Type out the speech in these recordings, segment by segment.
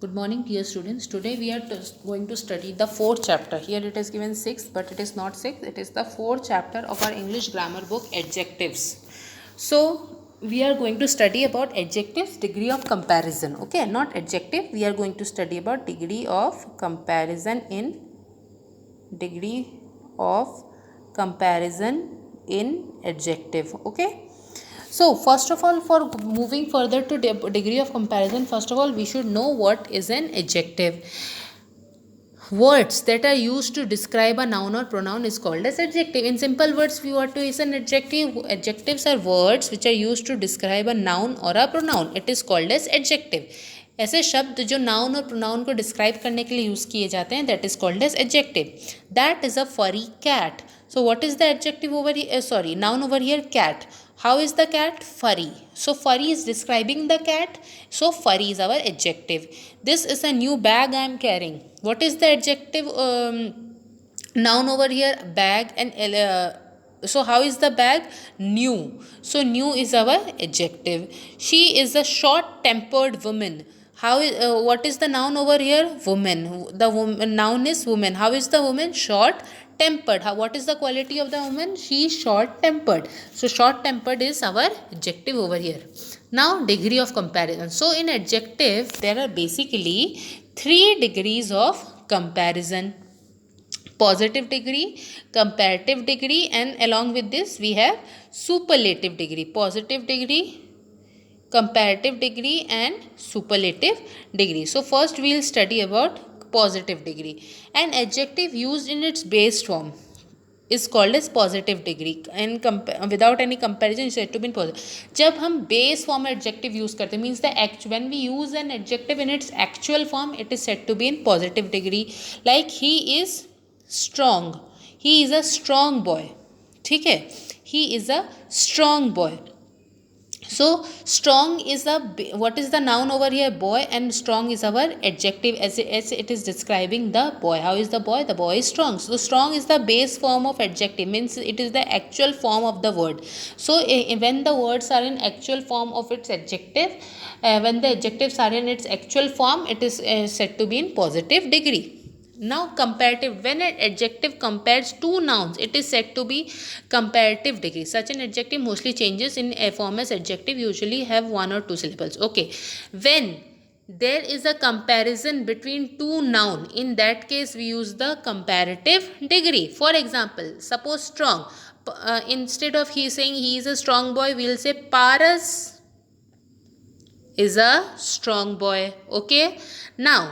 Good morning, dear students. Today we are going to study the fourth chapter. Here it is given sixth, but it is not sixth. It is the fourth chapter of our English grammar book, Adjectives. So we are going to study about adjectives, degree of comparison. Okay, not adjective. We are going to study about degree of comparison degree of comparison in adjective. Okay. So first of all, for moving further to degree of comparison, first of all we should know what is an adjective. Words that are used to describe a noun or pronoun is called as adjective. In simple words, we want to use an adjective. Adjectives are words which are used to describe a noun or a pronoun. It is called as adjective. ऐसे शब्द जो noun और pronoun को describe करने के लिए use किए जाते हैं, that is called as adjective. That is a furry cat. So what is the adjective over sorry noun over here? Cat. How is the cat? Furry. So furry is describing the cat. So furry is our adjective. This is a new bag I am carrying. What is the adjective noun over here? Bag. And so how is the bag? New. So new is our adjective. She is a short tempered woman. How is what is the noun over here? Woman. The noun is woman. How is the woman? Short tempered. What is the quality of the woman? She is short tempered. So short tempered is our adjective over here. Now degree of comparison. So in adjective there are basically 3 degrees of comparison: positive degree, comparative degree, and along with this we have superlative degree. Positive degree, comparative degree, and superlative degree. So first we will study about positive degree. An adjective used in its base form is called as positive degree, and without any comparison is said to be positive. जब हम base form adjective use करते हैं, means the when we use an adjective in its actual form, it is said to be in positive degree. Like he is strong. He is a strong boy. ठीक है, he is a strong boy. So strong is the what is the noun over here? Boy. And strong is our adjective as it is describing the boy. How is the boy? The boy is strong. So strong is the base form of adjective, means it is the actual form of the word. So when the words are in actual form of its adjective, when the adjectives are in its actual form, it is said to be in positive degree. Now comparative. When an adjective compares two nouns, it is said to be comparative degree. Such an adjective mostly changes in a form as adjective, usually have 1 or 2 syllables. Okay. When there is a comparison between two noun, in that case we use the comparative degree. For example, suppose strong. Instead of he saying he is a strong boy, we will say Paras is a strong boy. Okay. Now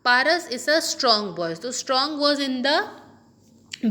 Paras is a strong boy. So strong was in the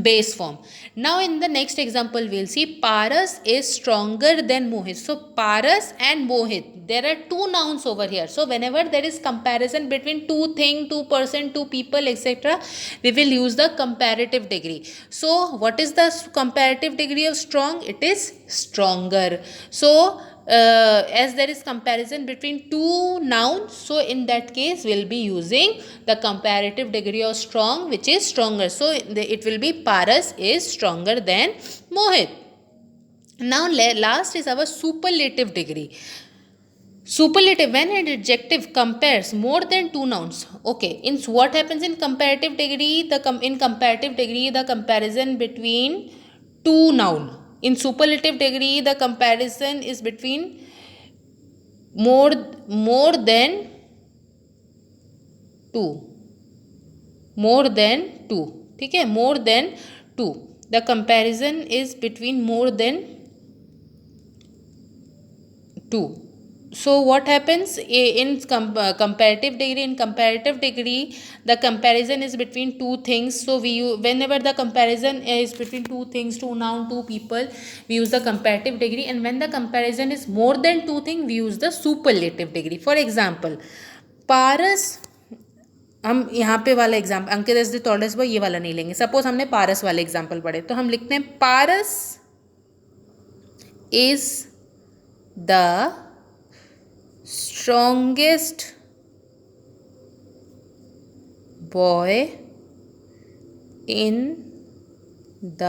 base form. Now in the next example we will see Paras is stronger than Mohit. So Paras and Mohit, there are two nouns over here. So whenever there is comparison between two things, two person, two people, etc., we will use the comparative degree. So what is the comparative degree of strong? It is stronger. So as there is comparison between two nouns, so in that case we'll be using the comparative degree of strong, which is stronger. So it will be Paras is stronger than Mohit. Now last is our superlative degree. Superlative, when an adjective compares more than two nouns. Okay, in what happens in comparative degree? In comparative degree the comparison between two noun. In superlative degree the comparison is between more than two. More than two. ठीक है, more than two. The comparison is between more than two. So what happens in comparative degree? In comparative degree the comparison is between two things. So whenever the comparison is between two things, two noun, two people, we use the comparative degree. And when the comparison is more than two things, we use the superlative degree. For example, Paras, हम यहाँ पे वाला example, Ankit is the tallest boy, ये वाला नहीं लेंगे. Suppose हमने पारस वाले एग्जाम्पल पढ़े, तो हम लिखते हैं Paras is the strongest boy in the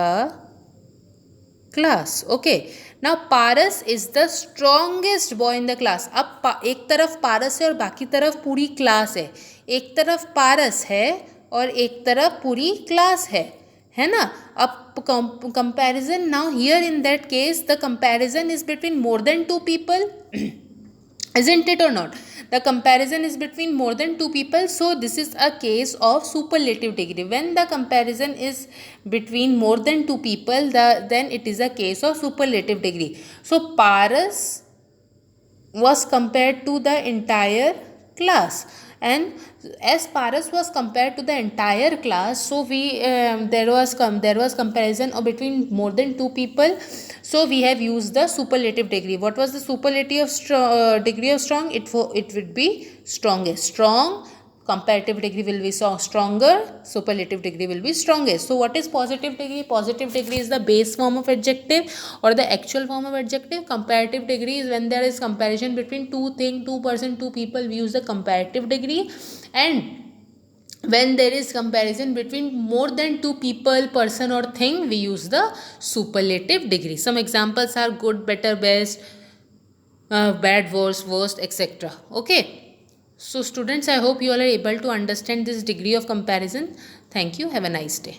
class. Okay. Now Paras is the strongest boy in the class. अब एक तरफ पारस है और बाकी तरफ पूरी क्लास है. एक तरफ पारस है और एक तरफ पूरी क्लास है ना. अब comparison now here in that case the comparison is between more than two people. Isn't it or not? The comparison is between more than two people. So this is a case of superlative degree. When the comparison is between more than two people, then it is a case of superlative degree. So Paras was compared to the entire class, and as Paras was compared to the entire class, so there was comparison between more than two people. So we have used the superlative degree. What was the superlative degree of strong? It would be strongest. Strong. Comparative degree will be stronger. Superlative degree will be strongest. So what is positive degree? Positive degree is the base form of adjective or the actual form of adjective. Comparative degree is when there is comparison between two person, two people. We use the comparative degree. And when there is comparison between more than two people, person or thing, we use the superlative degree. Some examples are good, better, best, bad, worst, etc. Okay. So students, I hope you all are able to understand this degree of comparison. Thank you. Have a nice day.